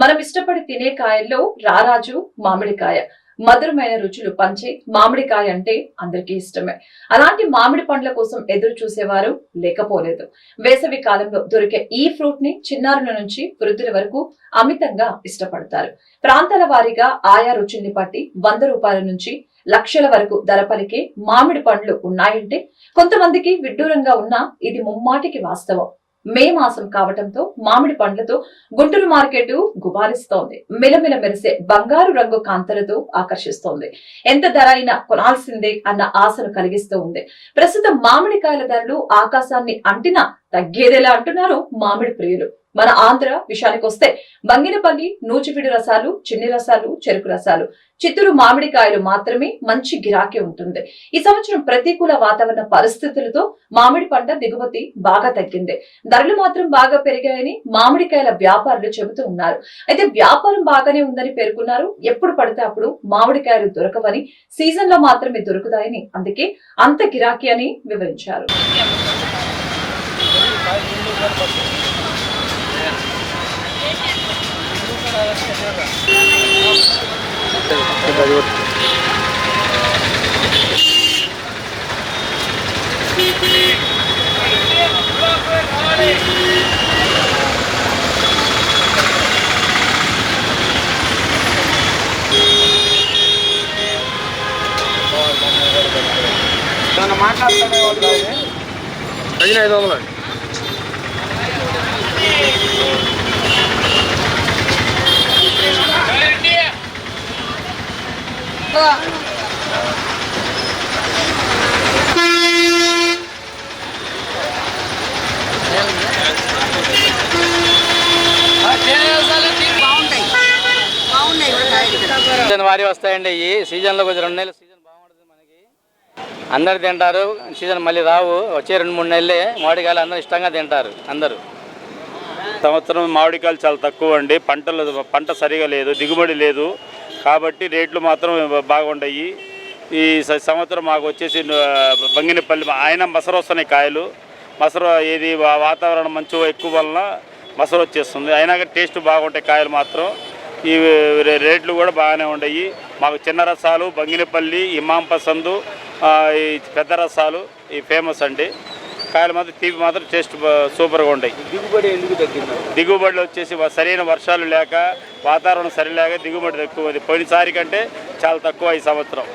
మనం ఇష్టపడి తినే కాయల్లో రారాజు మామిడికాయ. మధురమైన రుచులు పంచే మామిడికాయ అంటే అందరికీ ఇష్టమే. అలాంటి మామిడి పండ్ల కోసం ఎదురు చూసేవారు లేకపోలేదు. వేసవి కాలంలో దొరికే ఈ ఫ్రూట్ ని చిన్నారుల నుంచి వృద్ధుల వరకు అమితంగా ఇష్టపడతారు. ప్రాంతాల వారీగా ఆయా రుచుల్ని బట్టి 100 రూపాయల నుంచి లక్షల వరకు ధర పలికే మామిడి పండ్లు ఉన్నాయంటే కొంతమందికి విడ్డూరంగా ఉన్నా ఇది ముమ్మాటికి వాస్తవం. మే మాసం కావటంతో మామిడి పండ్లతో గుంటూరు మార్కెట్ గుబారిస్తోంది. మిలమిల మెరిసే బంగారు రంగు కాంతలతో ఆకర్షిస్తోంది. ఎంత ధర అయినా కొనాల్సిందే అన్న ఆశను కలిగిస్తూ ఉంది. ప్రస్తుతం మామిడికాయల ధరలు ఆకాశాన్ని అంటినా తగ్గేదేలా అంటున్నారు మామిడి ప్రియులు. మన ఆంధ్ర విషయానికి వస్తే బంగినపల్లి నూచిపిడి రసాలు, చిన్ని రసాలు, చెరుకు రసాలు, చిత్తూరు మామిడికాయలు మాత్రమే మంచి గిరాకీ ఉంటుంది. ఈ సంవత్సరం ప్రతికూల వాతావరణ పరిస్థితులతో మామిడి పంట దిగుమతి బాగా తగ్గింది. ధరలు మాత్రం బాగా పెరిగాయని మామిడికాయల వ్యాపారులు చెబుతూ ఉన్నారు. అయితే వ్యాపారం బాగానే ఉందని పేర్కొన్నారు. ఎప్పుడు పడితే అప్పుడు మామిడికాయలు దొరకవని, సీజన్ లో మాత్రమే దొరుకుతాయని, అందుకే అంత గిరాకీ అని వివరించారు. మాట్లాడుతున్నాయి 500 వారి వస్తాయండి. ఈ సీజన్లో కొంచెం 2 నెలలు సీజన్ బాగుంటుంది. మనకి అందరు తింటారు. సీజన్ మళ్ళీ రావు. వచ్చే 2-3 నెలలే మామిడికాయలు అందరూ ఇష్టంగా తింటారు. అందరూ సంవత్సరం మామిడికాయలు చాలా తక్కువ అండి. పంట సరిగా లేదు, దిగుబడి లేదు, కాబట్టి రేట్లు మాత్రం బాగుంటాయి. ఈ సంవత్సరం మాకు వచ్చేసి బంగినపల్లి ఆయన మసరు వస్తున్నాయి కాయలు. మసరు ఏది వాతావరణం మంచు ఎక్కువ వలన మసరు వచ్చేస్తుంది. అయినా టేస్ట్ బాగుంటాయి కాయలు మాత్రం. ఈ రేట్లు కూడా బాగానే ఉన్నాయి. మాకు చిన్న రసాలు, బంగినపల్లి, ఇమాం పసందు, ఈ పెద్ద రసాలు ఈ ఫేమస్ అండి. కాయలు మాత్రం తీపి మాత్రం టేస్ట్ సూపర్గా ఉంటాయి. దిగుబడి ఎందుకు తగ్గింది? దిగుబడులు వచ్చేసి సరైన వర్షాలు లేక, వాతావరణం సరిలేక దిగుబడి తక్కువ. పోయినసారి కంటే చాలా తక్కువ ఈ సంవత్సరం.